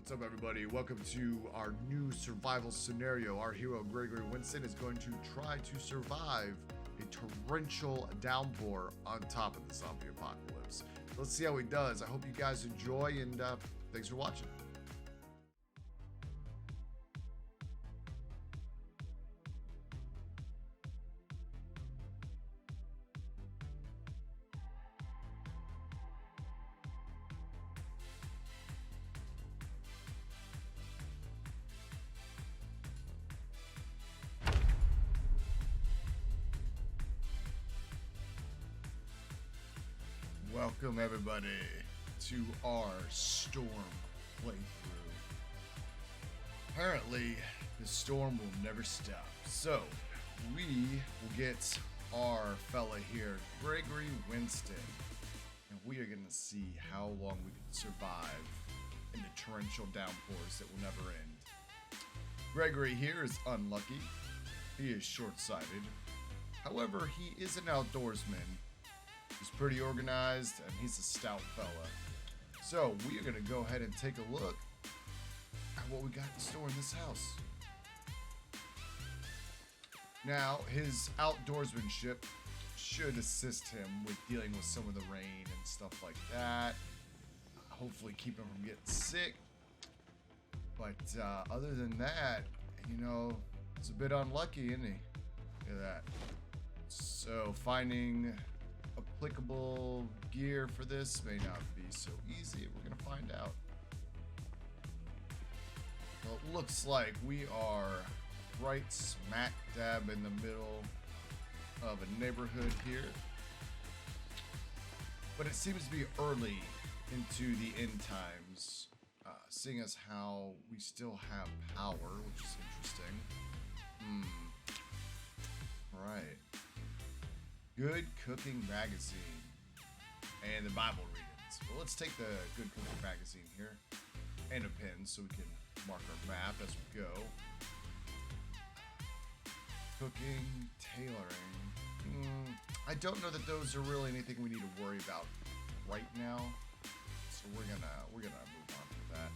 What's up, everybody? Welcome to our new survival scenario. Our hero, Gregory Winston, is going to try to survive a torrential downpour on top of the zombie apocalypse. Let's see how he does. I hope you guys enjoy, and thanks for watching. Welcome, everybody, to our storm playthrough. Apparently, the storm will never stop. So, we will get our fella here, Gregory Winston, and we are going to see how long we can survive in the torrential downpours that will never end. Gregory here is unlucky. He is short-sighted. However, he is an outdoorsman. He's pretty organized, and he's a stout fella. So, we are going to go ahead and take a look at what we got in store in this house. Now, his outdoorsmanship should assist him with dealing with some of the rain and stuff like that. Hopefully keep him from getting sick. But other than that, you know, it's a bit unlucky, isn't he? Look at that. So, finding applicable gear for this may not be so easy. We're gonna find out. Well, it looks like we are right smack dab in the middle of a neighborhood here, but it seems to be early into the end times, seeing as how we still have power, which is interesting. Right. Good Cooking Magazine and the Bible readings. Well, let's take the Good Cooking Magazine here and a pen so we can mark our map as we go. Cooking, tailoring. I don't know that those are really anything we need to worry about right now, so we're gonna move on to that.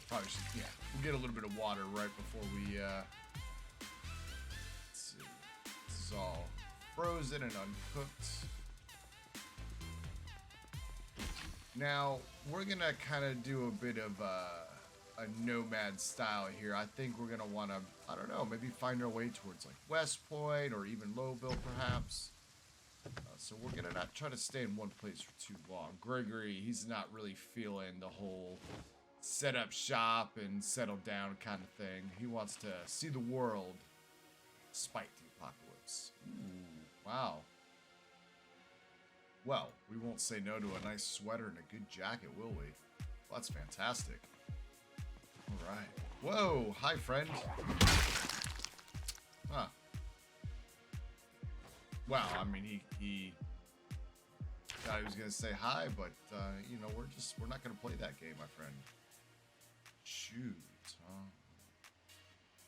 Probably should, yeah. We'll get a little bit of water right before we This is all frozen and uncooked. Now, we're gonna kind of do a bit of a nomad style here. I think we're gonna want to, I don't know, maybe find our way towards like West Point or even Lowville perhaps. So we're gonna not try to stay in one place for too long. Gregory, he's not really feeling the whole set up shop and settle down kind of thing. He wants to see the world despite the apocalypse. Ooh, wow. Well, we won't say no to a nice sweater and a good jacket, will we? Well, that's fantastic. Alright. Whoa! Hi, friend. Huh. Well, I mean, he thought he was gonna say hi, but, you know, we're not gonna play that game, my friend. Shoot, huh?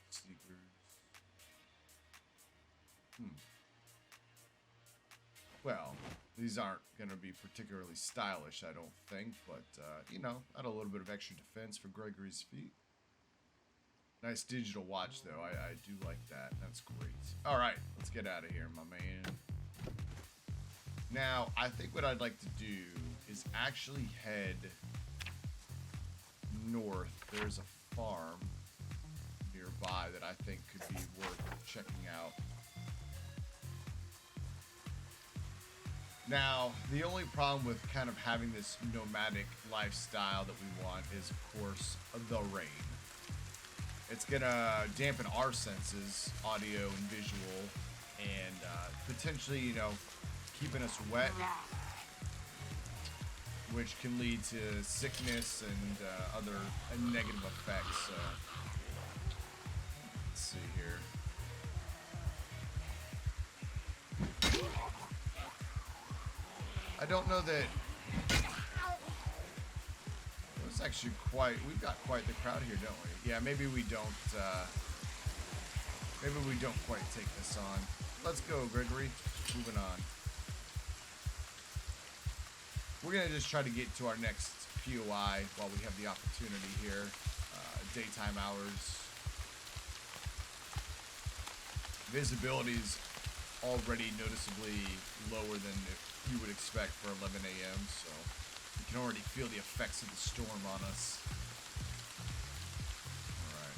Sneakers. Well, these aren't going to be particularly stylish, I don't think, but, you know, add a little bit of extra defense for Gregory's feet. Nice digital watch, though. I do like that. That's great. All right, let's get out of here, my man. Now, I think what I'd like to do is actually head north. There's a farm nearby that I think could be worth checking out. Now, the only problem with kind of having this nomadic lifestyle that we want is, of course, the rain. It's gonna dampen our senses, audio and visual, and potentially, you know, keeping us wet, which can lead to sickness and other negative effects. Let's see here. I don't know that it was actually we've got quite the crowd here, don't we? Yeah, maybe we don't quite take this on. Let's go, Gregory. Moving on. we're gonna just try to get to our next POI while we have the opportunity here. Daytime hours. Visibility is already noticeably lower than you would expect for 11 a.m. So you can already feel the effects of the storm on us. All right.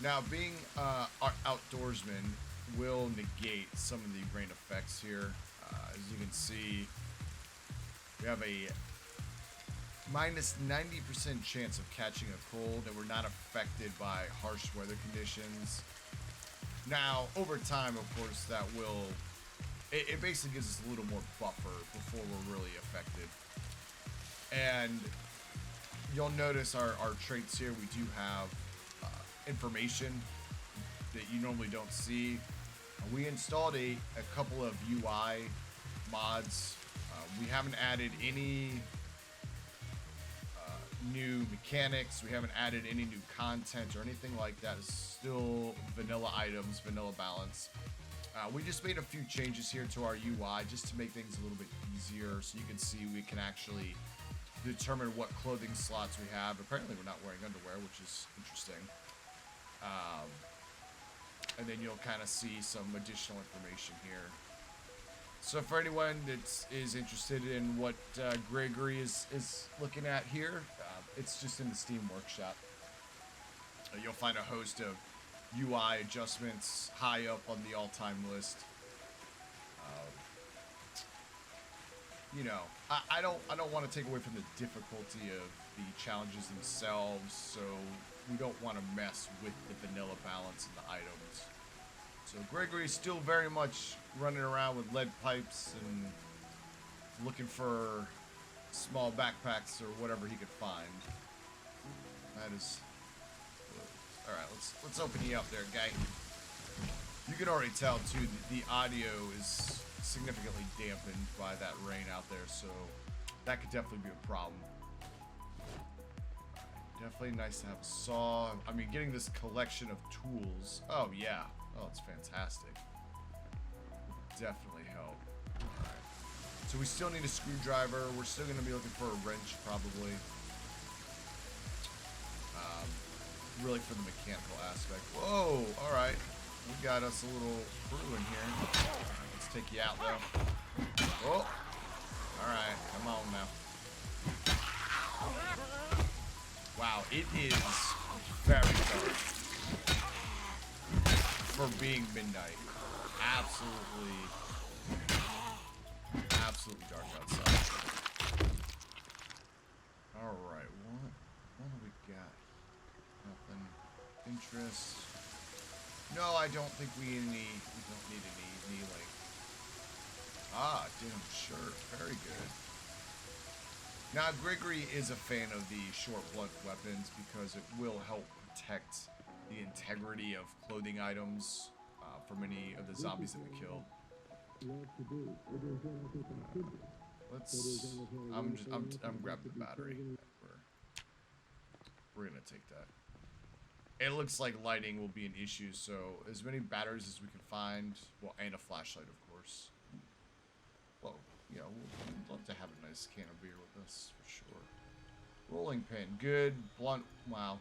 Now, being our outdoorsman will negate some of the rain effects here. As you can see, we have a minus 90% chance of catching a cold, and we're not affected by harsh weather conditions. Now, over time, of course, that will... It basically gives us a little more buffer before we're really affected. And you'll notice our traits here, we do have information that you normally don't see. We installed a couple of UI mods. We haven't added any new mechanics. We haven't added any new content or anything like that. It's still vanilla items, vanilla balance. We just made a few changes here to our UI just to make things a little bit easier, so you can see we can actually determine what clothing slots we have. Apparently we're not wearing underwear, which is interesting. And then you'll kind of see some additional information here. So for anyone that is interested in what Gregory is looking at here, it's just in the Steam Workshop. You'll find a host of UI adjustments high up on the all-time list. You know, I don't want to take away from the difficulty of the challenges themselves, so we don't want to mess with the vanilla balance of the items. So Gregory's still very much running around with lead pipes and looking for small backpacks or whatever he could find. That is... Alright, let's open you up there, guy. You can already tell, too, the audio is significantly dampened by that rain out there, so that could definitely be a problem. Definitely nice to have a saw. I mean, getting this collection of tools. Oh, yeah. Oh, it's fantastic. Definitely help. Alright. So we still need a screwdriver. We're still going to be looking for a wrench, probably. Really for the mechanical aspect. Whoa! Alright. We got us a little crew in here. Alright, let's take you out, though. Oh! Alright, come on now. Wow, it is very dark for being midnight. Absolutely dark outside. Alright, what do we got? Nothing. Interest. No, I don't think we don't need any like... Ah, denim shirt. Very good. Now, Gregory is a fan of the short blunt weapons because it will help protect the integrity of clothing items from any of the zombies that we kill. I'm grabbing the battery. We're gonna take that. It looks like lighting will be an issue, so as many batteries as we can find. Well, and a flashlight, of course. Well, you know, we'd love to have a nice can of beer with us, for sure. Rolling pin, good. Blunt, wow.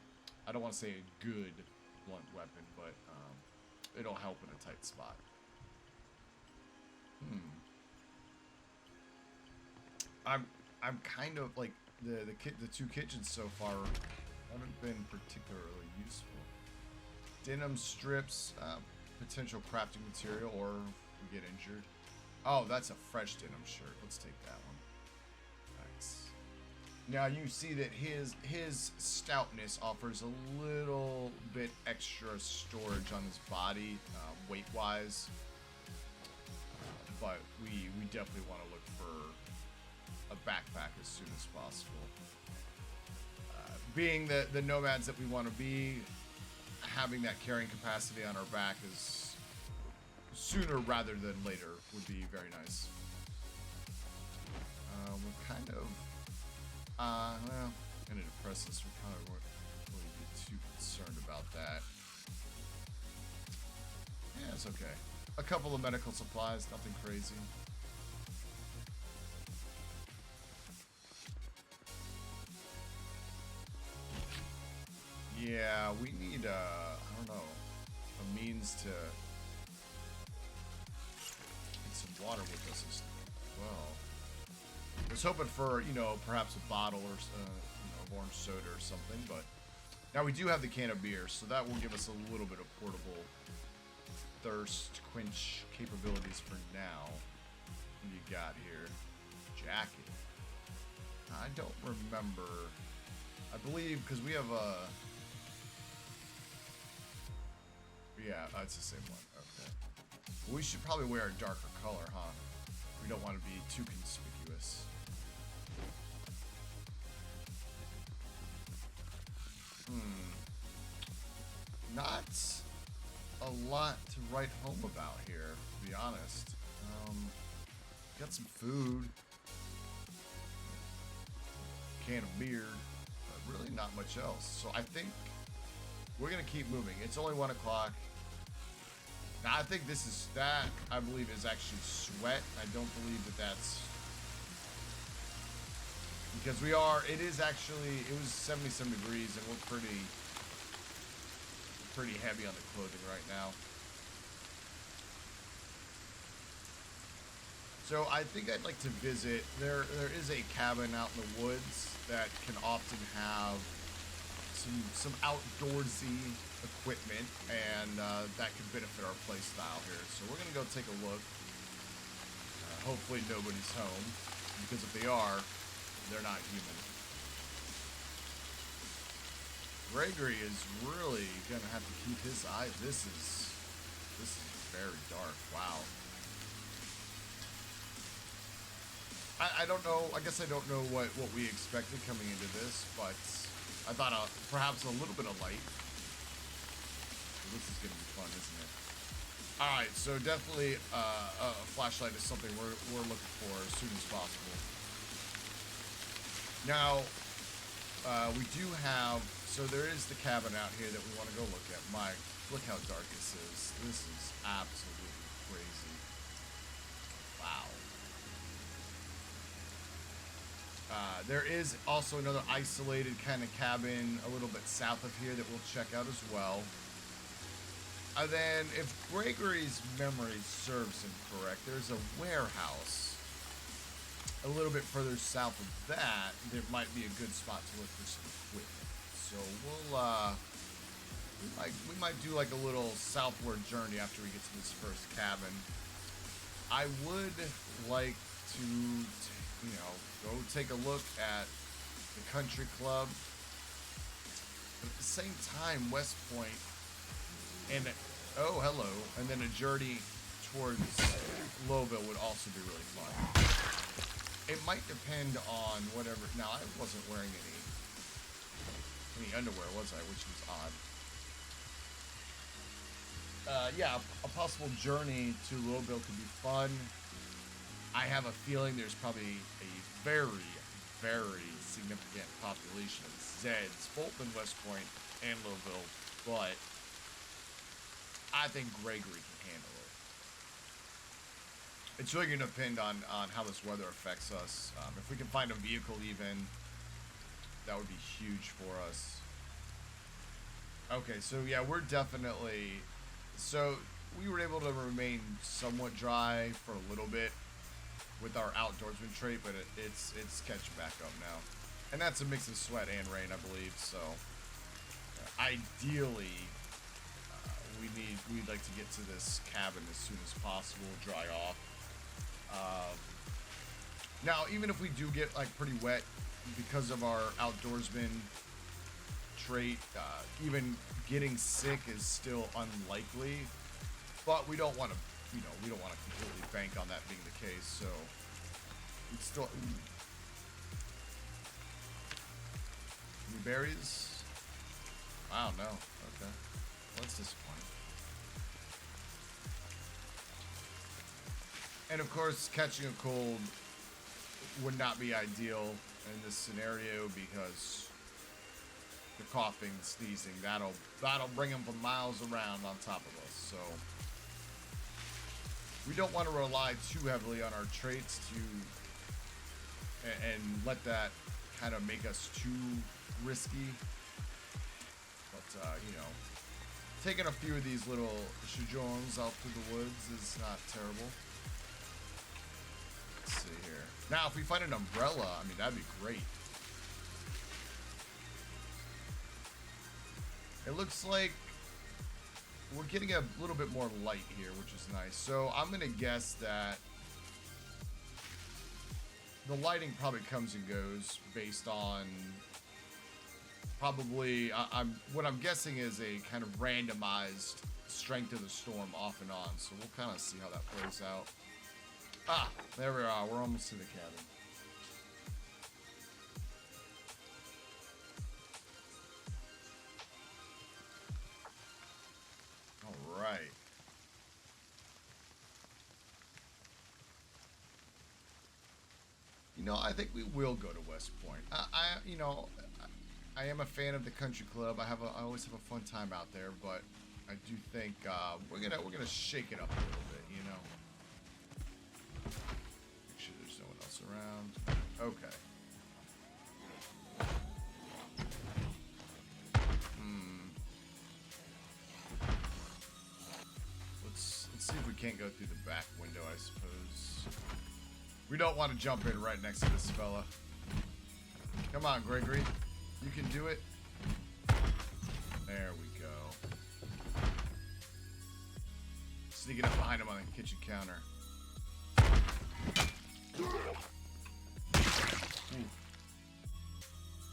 I don't want to say a good blunt weapon, but it'll help in a tight spot. I'm kind of like the two kitchens so far haven't been particularly useful. Denim strips, potential crafting material, or we get injured. Oh, that's a fresh denim shirt. Let's take that one. Nice. Now you see that his stoutness offers a little bit extra storage on his body, weight-wise. But we definitely want to look for a backpack as soon as possible. Being the nomads that we want to be, having that carrying capacity on our back is sooner rather than later would be very nice. We're kind of, well, antidepressants, we probably won't really be too concerned about that. Yeah, It's okay. A couple of medical supplies, nothing crazy. Yeah, we need, I don't know, a means to get some water with us as well. I was hoping for, you know, perhaps a bottle or, you know, orange soda or something, but now we do have the can of beer, so that will give us a little bit of portable thirst quench capabilities for now. What do you got here? Jacket. I don't remember. I believe, because we have a... Yeah, it's the same one. Okay. Well, we should probably wear a darker color, huh? We don't want to be too conspicuous. Not a lot to write home about here, to be honest. Got some food. Can of beer. But really not much else. So I think we're going to keep moving. It's only 1 o'clock. Now, I think this is, that, I believe, is actually sweat. I don't believe that that's... Because we are, it is actually, it was 77 degrees, and we're pretty heavy on the clothing right now. So I think I'd like to visit, there is a cabin out in the woods that can often have some outdoorsy equipment, and that could benefit our play style here. So we're gonna go take a look. Hopefully nobody's home, because if they are, they're not human. Gregory is really gonna have to keep his eye. This is very dark. Wow. I don't know. I guess I don't know what we expected coming into this, but I thought perhaps a little bit of light. This is gonna be fun, isn't it? All right, so definitely a flashlight is something we're looking for as soon as possible. Now, we do have, so there is the cabin out here that we want to go look at. Look how dark this is. This is absolutely crazy. Wow. There is also another isolated kind of cabin a little bit south of here that we'll check out as well. And then, if Gregory's memory serves him correct, there's a warehouse a little bit further south of that. There might be a good spot to look for some equipment. So we might do like a little southward journey after we get to this first cabin. I would like to, you know, go take a look at the country club. But at the same time, West Point, and oh, hello, and then a journey towards Lowville would also be really fun. It might depend on whatever. Now, I wasn't wearing any underwear, was I? Which was odd. Yeah, a possible journey to Lowville could be fun. I have a feeling there's probably a very, very significant population of Zeds, both in West Point and Lowville, but I think Gregory can handle it. It's really going to depend on how this weather affects us. If we can find a vehicle even, that would be huge for us. Okay, so yeah, we're definitely... So, we were able to remain somewhat dry for a little bit with our outdoorsman trait, but it's catching back up now. And that's a mix of sweat and rain, I believe, so... ideally, we'd like to get to this cabin as soon as possible, dry off. Now, even if we do get like pretty wet because of our outdoorsman trait, even getting sick is still unlikely. But we don't want to, you know, we don't want to completely bank on that being the case. So we still. Any berries? Wow, no. Okay. Well, that's disappointing. And of course, catching a cold would not be ideal in this scenario because the coughing, sneezing, that'll bring them for miles around on top of us. So We don't want to rely too heavily on our traits and let that kind of make us too risky. But, you know, taking a few of these little shijons out through the woods is not terrible. Let's see here. Now, if we find an umbrella, I mean, that'd be great. It looks like we're getting a little bit more light here, which is nice. So I'm going to guess that the lighting probably comes and goes based on probably, what I'm guessing is a kind of randomized strength of the storm off and on. So we'll kind of see how that plays out. Ah, there we are. We're almost to the cabin. All right. You know, I think we will go to West Point. You know, I am a fan of the country club. I always have a fun time out there, but I do think we're gonna shake it up a little bit. You know, make sure there's no one else around. Okay. Let's see if we can't go through the back window. I suppose we don't want to jump in right next to this fella. Come on, Gregory. You can do it. There we go. Sneaking up behind him on the kitchen counter. Ooh.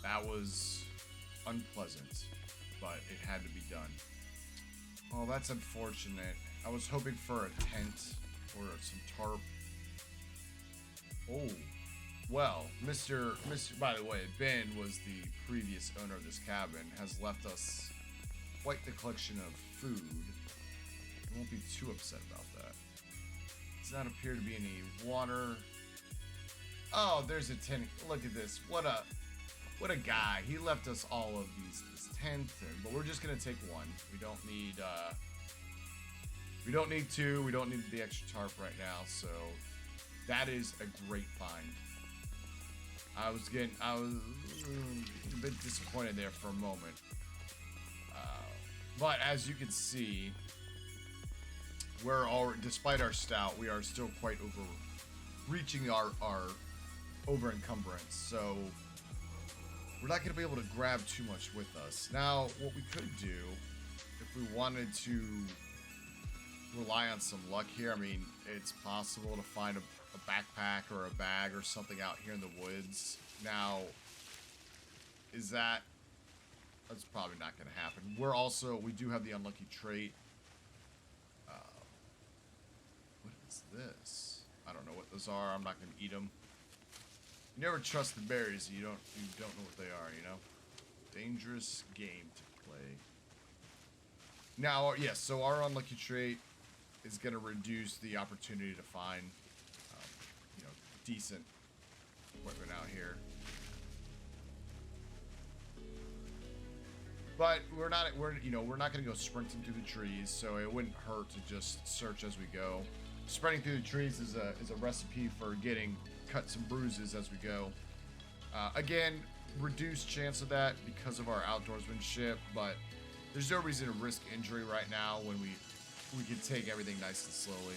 That was unpleasant, but it had to be done. Oh, that's unfortunate. I was hoping for a tent or some tarp. Oh. Well, Mr. By the way, Ben was the previous owner of this cabin, has left us quite the collection of food. I won't be too upset about that. Does not appear to be any water. Oh, there's a tent. Look at this. What a guy. He left us all of this tent, but we're just gonna take one. We don't need two. We don't need the extra tarp right now. So that is a great find. I was a bit disappointed there for a moment. But as you can see, we're already, despite our stout, we are still quite reaching our over encumbrance. So we're not going to be able to grab too much with us. Now, what we could do, if we wanted to rely on some luck here, I mean, it's possible to find a backpack or a bag or something out here in the woods. Now, that's probably not going to happen. We do have the unlucky trait. What is this? I don't know what those are. I'm not going to eat them. You never trust the berries. You don't know what they are, you know? Dangerous game to play. Now, yes, so our unlucky trait is going to reduce the opportunity to find decent equipment out here, but we're not going to go sprinting through the trees, so it wouldn't hurt to just search as we go. Sprinting through the trees is a recipe for getting cuts and bruises as we go. Again, reduced chance of that because of our outdoorsmanship, but there's no reason to risk injury right now when we can take everything nice and slowly.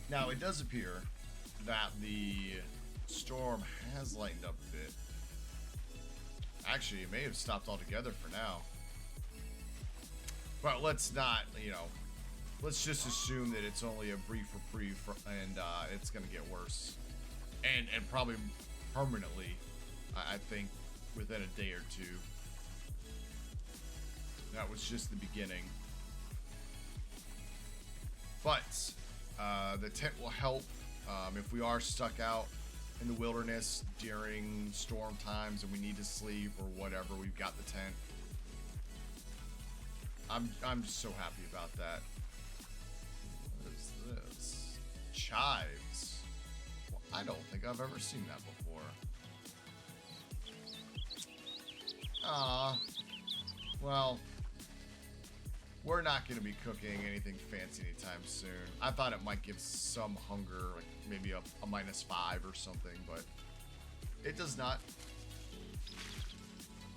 Now, it does appear that the storm has lightened up a bit. Actually, it may have stopped altogether for now. But let's not, let's just assume that it's only a brief reprieve and it's going to get worse. And probably permanently, I think, within a day or two. That was just the beginning. But the tent will help if we are stuck out in the wilderness during storm times and we need to sleep or whatever. We've got the tent. I'm just so happy about that. What is this? Chives. Well, I don't think I've ever seen that before. Well, We're not going to be cooking anything fancy anytime soon. I thought it might give some hunger, like maybe a -5 or something, but it does not.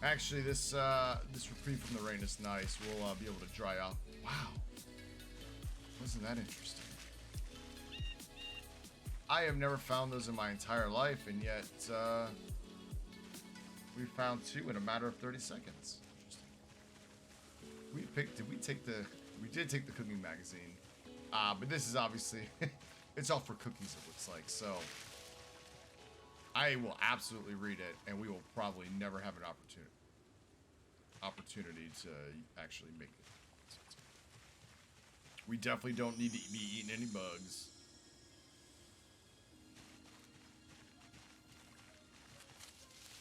Actually, this reprieve from the rain is nice. We'll be able to dry off. Wow. Wasn't that interesting? I have never found those in my entire life, and yet we found 2 in a matter of 30 seconds. We did take the cooking magazine. But this is obviously, it's all for cookies, it looks like. So I will absolutely read it, and we will probably never have an opportunity to actually make it. We definitely don't need to be eating any bugs.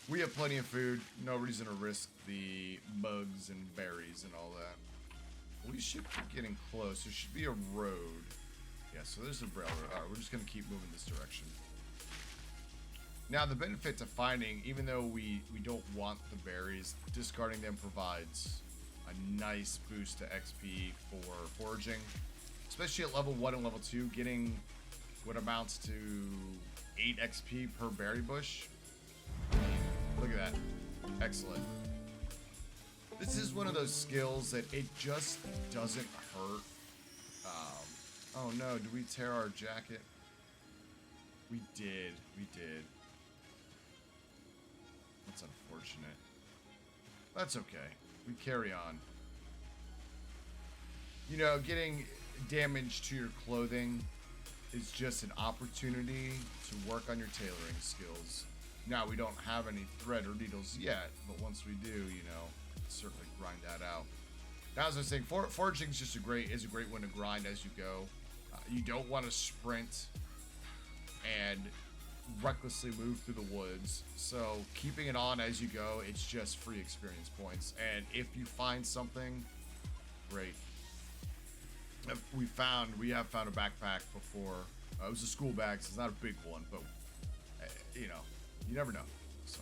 We have plenty of food. No reason to risk the bugs and berries and all that. We should be getting close. There should be a road. Yeah, so there's a railroad. Alright, we're just going to keep moving this direction. Now, the benefit to finding, even though we don't want the berries, discarding them provides a nice boost to XP for foraging. Especially at level 1 and level 2, getting what amounts to 8 XP per berry bush. Look at that. Excellent. This is one of those skills that it just doesn't hurt. Oh no, did we tear our jacket? We did. We did. That's unfortunate. That's okay. We carry on. You know, getting damage to your clothing is just an opportunity to work on your tailoring skills. Now, we don't have any thread or needles yet, but once we do, you know, certainly grind that out. Now, as I was saying, foraging is just a great one to grind as you go. You don't want to sprint and recklessly move through the woods. So keeping it on as you go, it's just free experience points. And if you find something, great. We have found a backpack before. It was a school bag, so it's not a big one, but you know, you never know. So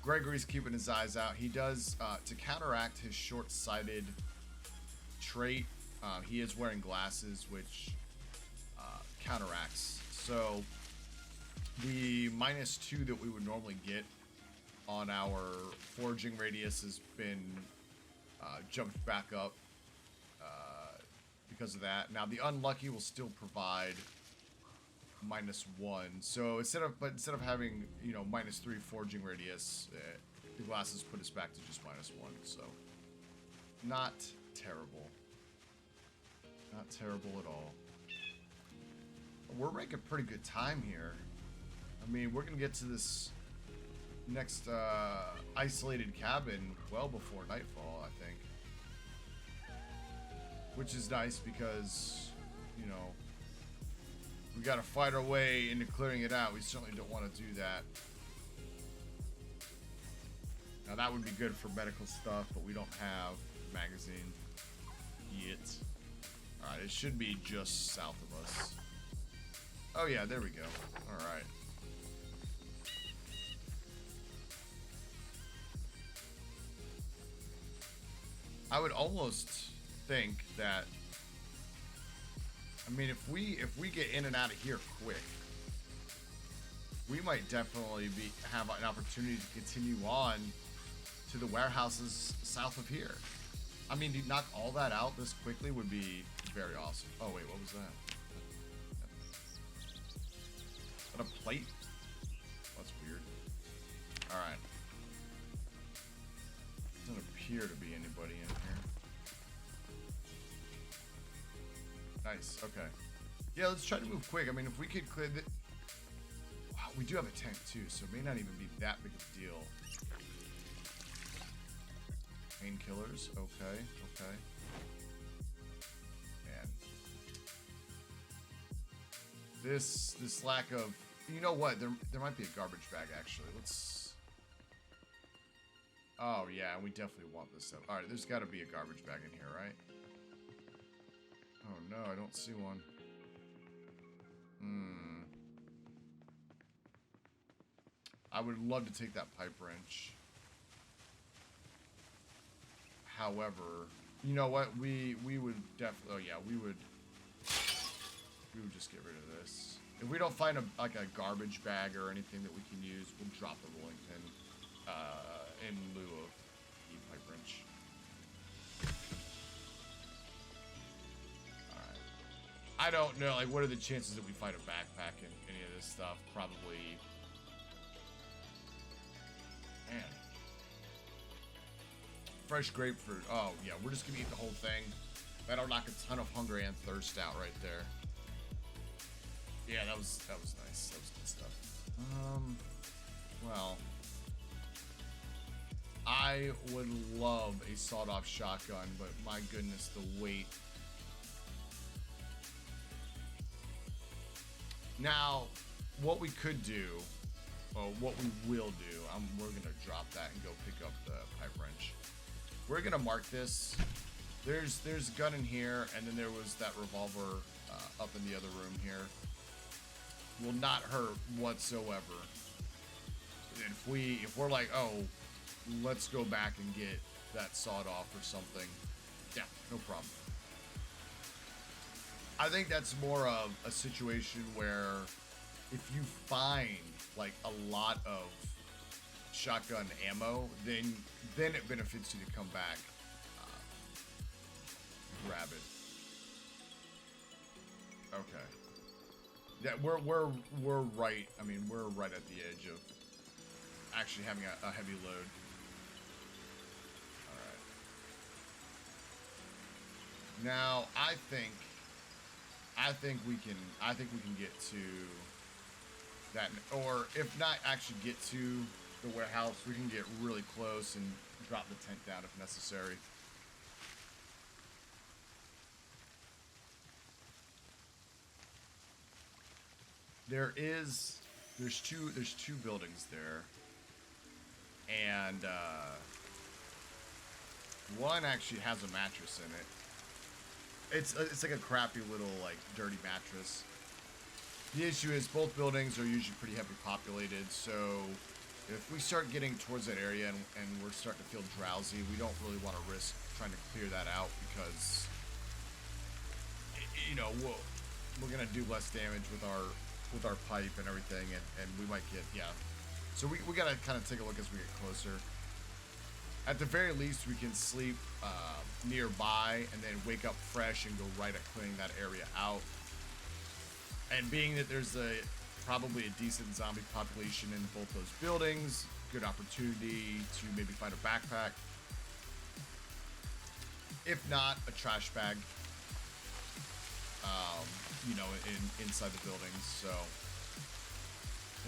Gregory's keeping his eyes out. He does, to counteract his short-sighted trait, he is wearing glasses, which counteracts. So the -2 that we would normally get on our foraging radius has been jumped back up because of that. Now the unlucky will still provide -1. So instead of having, you know, -3 foraging radius, the glasses put us back to just -1. So not terrible. Not terrible at all. We're making pretty good time here. I mean, we're gonna get to this next isolated cabin well before nightfall, I think. Which is nice because, you know, we gotta fight our way into clearing it out. We certainly don't want to do that. Now that would be good for medical stuff, but we don't have a magazine yet. Alright, it should be just south of us. Oh yeah, there we go. Alright. I would almost think that, I mean, if we get in and out of here quick, we might definitely have an opportunity to continue on to the warehouses south of here. I mean, to knock all that out this quickly would be very awesome. Oh wait, what was that? Is that a plate? That's weird. Alright. Doesn't appear to be anybody in here. Nice, okay. Yeah, let's try to move quick. I mean, if we could clear the... Wow, we do have a tank too, so it may not even be that big of a deal. Painkillers, okay, okay. Man. This lack of... You know what? There might be a garbage bag, actually. Let's... Oh, yeah, we definitely want this stuff. Alright, there's got to be a garbage bag in here, right? Oh, no, I don't see one. I would love to take that pipe wrench. However, You know what? We would definitely. Oh yeah, we would just get rid of this. If we don't find like a garbage bag or anything that we can use, we'll drop the rolling pin in lieu of the pipe wrench. All right. I don't know. Like, what are the chances that we find a backpack in any of this stuff? Probably. Man. Fresh grapefruit. Oh yeah, we're just gonna eat the whole thing. That'll knock a ton of hunger and thirst out right there. Yeah, that was nice. That was good stuff. Well, I would love a sawed-off shotgun, but my goodness, the weight. Now, what we could do, or what we will do, we're gonna drop that and go pick up the pipe wrench. We're gonna mark this. There's a gun in here, and then there was that revolver up in the other room here. Will not hurt whatsoever. And if we're like, oh, let's go back and get that sawed off or something, yeah, no problem. I think that's more of a situation where if you find like a lot of shotgun ammo, then it benefits you to come back, grab it. Okay. Yeah, we're right. I mean, we're right at the edge of actually having a heavy load. All right. Now, I think we can get to that, or if not actually get to the warehouse, we can get really close and drop the tent down if necessary. There's two buildings there, and one actually has a mattress in it. It's like a crappy little like dirty mattress. The issue is both buildings are usually pretty heavily populated, so if we start getting towards that area and we're starting to feel drowsy, we don't really want to risk trying to clear that out because you know we're gonna do less damage with our pipe and everything, and we might get, yeah. So we gotta kind of take a look as we get closer. At the very least, we can sleep nearby and then wake up fresh and go right at clearing that area out. And being that there's probably a decent zombie population in both those buildings, good opportunity to maybe find a backpack. If not, a trash bag. You know, inside the buildings. So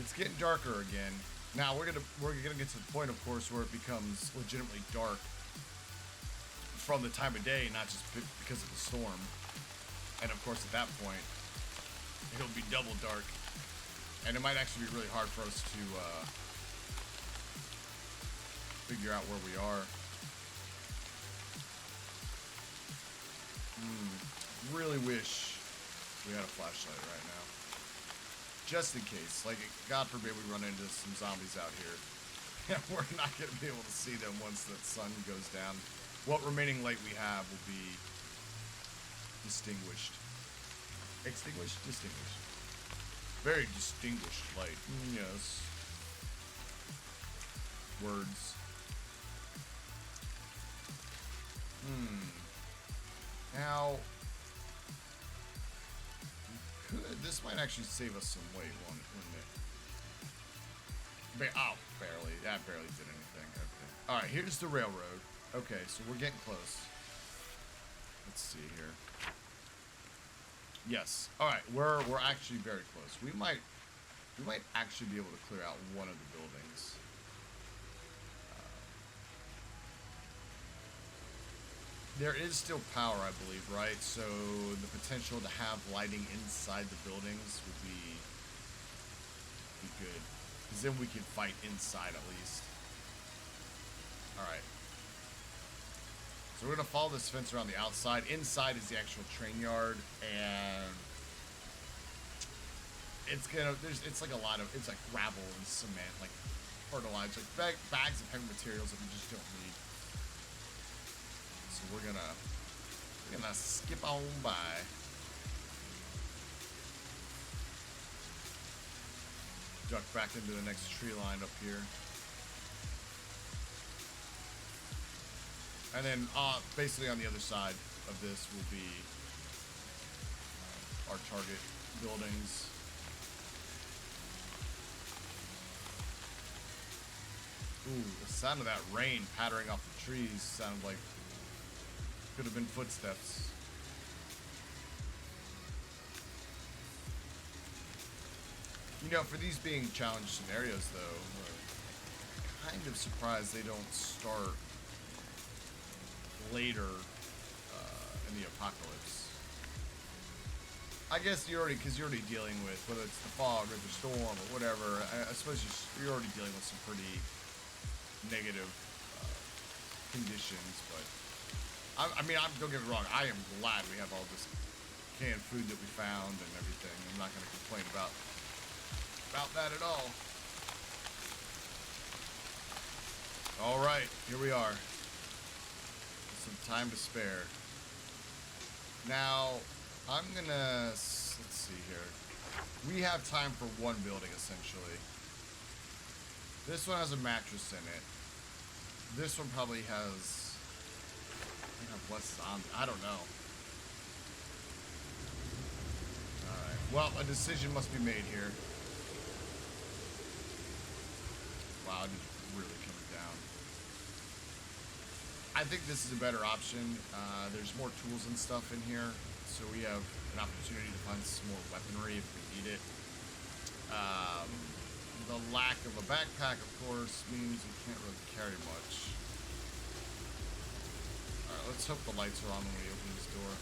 it's getting darker again. Now we're gonna get to the point, of course, where it becomes legitimately dark from the time of day, not just because of the storm. And of course, at that point, it'll be double dark, and it might actually be really hard for us to figure out where we are. Really wish we had a flashlight right now. Just in case. Like, God forbid we run into some zombies out here. And we're not going to be able to see them once the sun goes down. What remaining light we have will be distinguished. Extinguished? Distinguished. Very distinguished light. Yes. Words. Now, this might actually save us some weight, wouldn't it? Oh, barely. That barely did anything. Okay. Alright, here's the railroad. Okay, so we're getting close. Let's see here. Yes. Alright, we're actually very close. We might actually be able to clear out one of the buildings. There is still power, I believe, right? So the potential to have lighting inside the buildings would be good. Because then we can fight inside at least. Alright. So we're going to follow this fence around the outside. Inside is the actual train yard, and it's like a lot of, it's like gravel and cement, like fertilizer, like bags of heavy materials that we just don't need. So we're gonna skip on by. Duck back into the next tree line up here. And then basically on the other side of this will be our target buildings. Ooh, the sound of that rain pattering off the trees sounded like could have been footsteps. You know, for these being challenge scenarios, though, I'm kind of surprised they don't start later in the apocalypse. I guess because you're already dealing with, whether it's the fog or the storm or whatever, I suppose you're already dealing with some pretty negative conditions, but I mean, don't get me wrong, I am glad we have all this canned food that we found and everything. I'm not going to complain about that at all. All right, here we are. Some time to spare. Now, I'm gonna, let's see here. We have time for one building, essentially. This one has a mattress in it. This one probably has, I have less zombie. I don't know. Alright, well, a decision must be made here. Wow, it is really coming down. I think this is a better option. There's more tools and stuff in here, so we have an opportunity to find some more weaponry if we need it. The lack of a backpack, of course, means we can't really carry much. Alright, let's hope the lights are on when we open this door.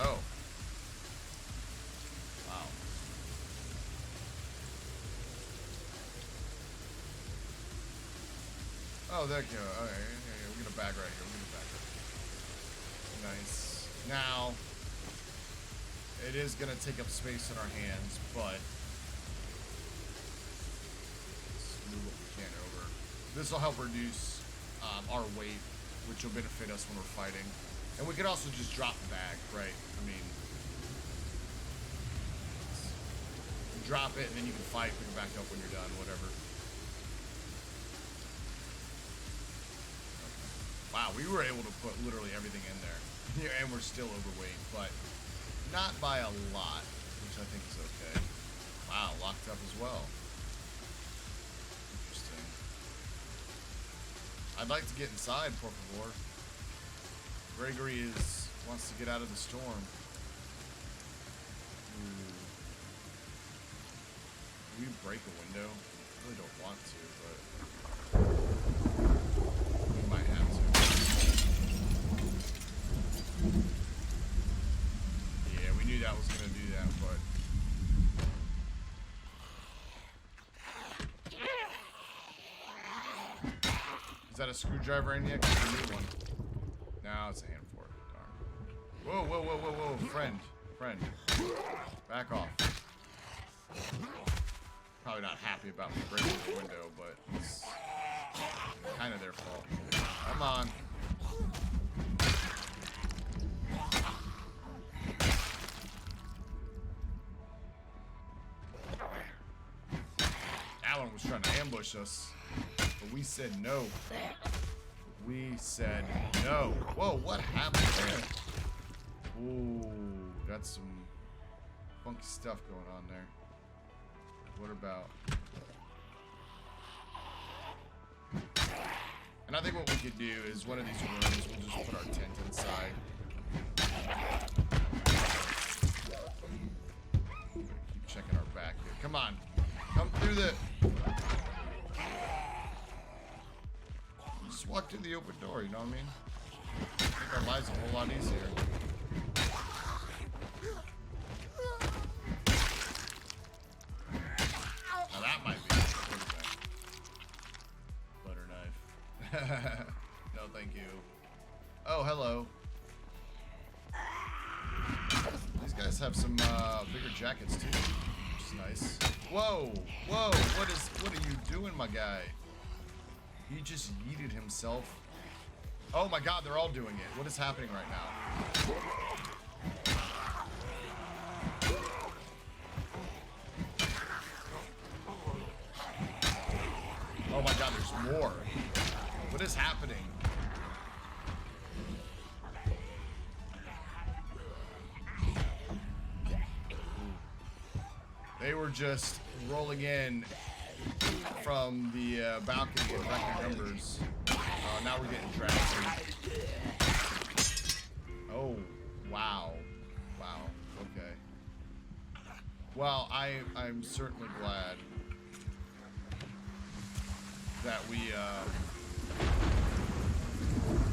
Oh. Wow. Oh, there you go. Okay, we're gonna bag right here. Nice. Now, it is gonna take up space in our hands, but let's move what we can over. This will help reduce our weight, which will benefit us when we're fighting. And we could also just drop the bag, right? I mean, drop it and then you can fight, pick it back up when you're done, whatever. Wow, we were able to put literally everything in there. Yeah, and we're still overweight, but not by a lot, which I think is okay. Wow, locked up as well. Interesting. I'd like to get inside, por favor. Gregory wants to get out of the storm. Ooh. Can we break a window? I really don't want to, but we might have to. Yeah, we knew that was going to do that, but... Is that a screwdriver in yet? Because we need one. No, it's a hand for it. Darn. Whoa. Friend. Back off. Probably not happy about me breaking the window, but it's kind of their fault. Come on. Alan was trying to ambush us, but we said no. We said no. Whoa, what happened there? Ooh, got some funky stuff going on there. What about... And I think what we could do is one of these rooms, we'll just put our tent inside. Keep checking our back here. Come on. Come through the... Just walk through the open door, you know what I mean? Make our lives a whole lot easier. Now that might be... What is that? Butter knife. No, thank you. Oh, hello. These guys have some bigger jackets too, which is nice. Whoa, what are you doing, my guy? He just yeeted himself Oh my god, they're all doing it. What is happening right now? Oh my god, there's more. What is happening? They were just rolling in from the balcony and record numbers. Now we're getting dragged. Oh, wow. Wow, okay. Well, I'm certainly glad that we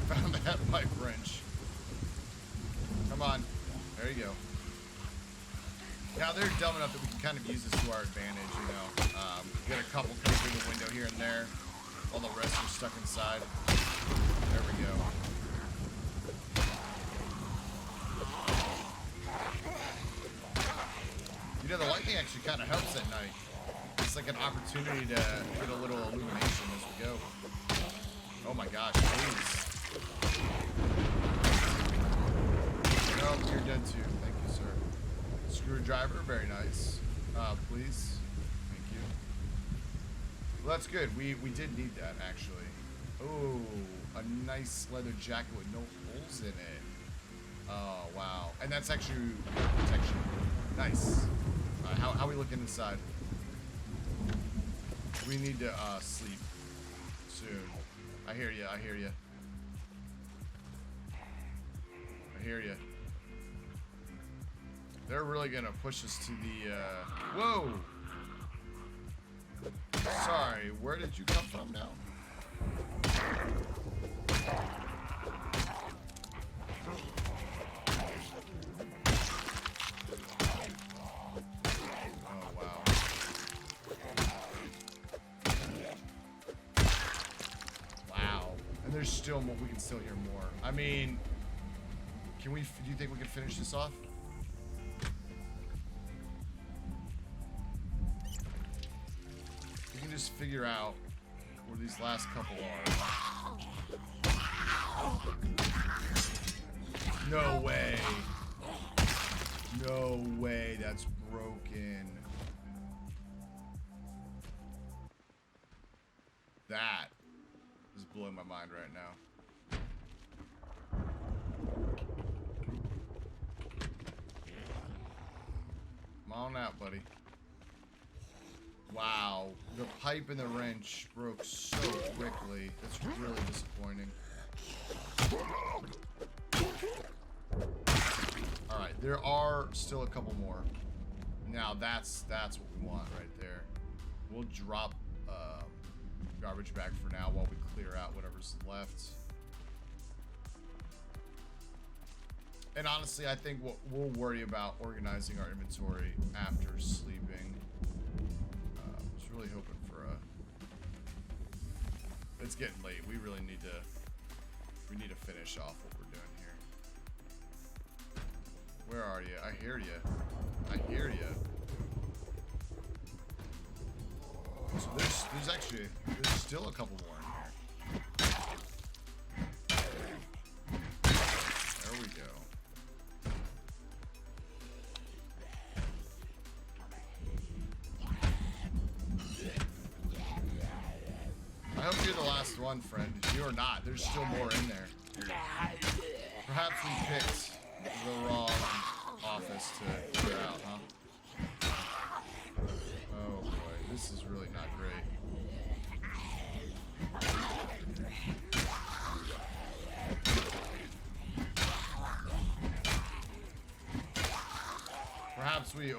found that pipe wrench. Come on. There you go. Now they're dumb enough that we can kind of use this to our advantage, you know. Get a couple come through the window here and there, while the rest are stuck inside. There we go. You know, the lightning actually kind of helps at night. It's like an opportunity to get a little illumination as we go. Oh my gosh, please. Nope, you're dead too. Thank you, sir. Screwdriver, very nice. Please. Thank you. Well, that's good. We did need that, actually. Oh, a nice leather jacket with no holes in it. Oh, wow. And that's actually protection. Nice. How are we looking inside? We need to sleep soon. I hear you. I hear you. I hear you. They're really gonna push us to the. Whoa! Sorry. Where did you come from now? There's still more. We can still hear more. I mean, can we? Do you think we can finish this off? We can just figure out where these last couple are. No way. No way. That's broken. That is blowing my mind right now. Come on out, buddy. Wow, the pipe and the wrench broke so quickly. That's really disappointing. All right, there are still a couple more. Now that's what we want right there. We'll drop garbage bag for now while we clear out whatever's left. And honestly, I think we'll worry about organizing our inventory after sleeping. I was really hoping for a... It's getting late. We really need to... We need to finish off what we're doing here. Where are you? I hear you. I hear you. So there's actually, there's still a couple more in here. There we go. I hope you're the last one, friend. If you're not, there's still more in there. Perhaps we picked the wrong office to clear out, huh? Oh boy, this is really not great. Perhaps we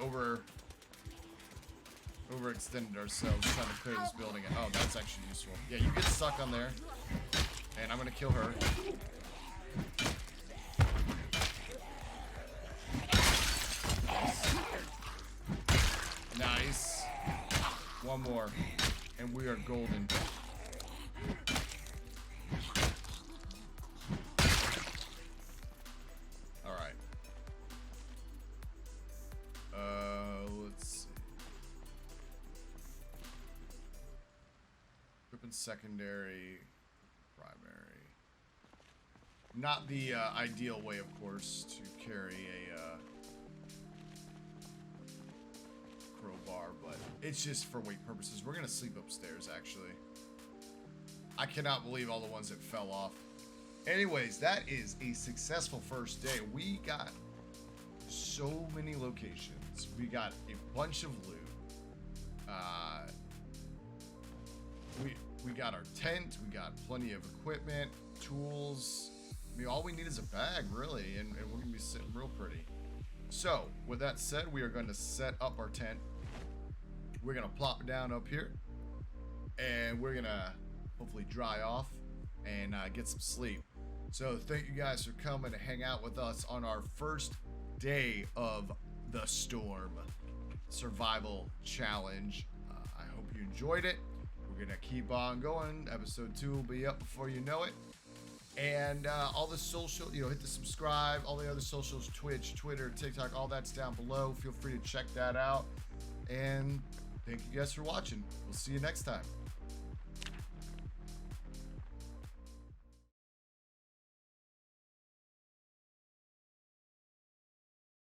overextended ourselves trying to clear this building. Oh, that's actually useful. Yeah, you get stuck on there, and I'm gonna kill her. Nice. One more, and we are golden. All right. Let's see. Equipment secondary, primary. Not the ideal way, of course, to carry a crowbar, but it's just for weight purposes. We're gonna sleep upstairs, actually. I cannot believe all the ones that fell off. Anyways, that is a successful first day. We got so many locations. We got a bunch of loot. We got our tent. We got plenty of equipment, tools. I mean, all we need is a bag, really, and we're gonna be sitting real pretty. So, with that said, we are going to set up our tent. We're gonna plop down up here, and we're gonna hopefully dry off and get some sleep. So thank you guys for coming to hang out with us on our first day of the Storm Survival Challenge. I hope you enjoyed it. We're gonna keep on going. Episode 2 will be up before you know it. And all the social, hit the subscribe, all the other socials, Twitch, Twitter, TikTok, all that's down below. Feel free to check that out. And thank you guys for watching. We'll see you next time.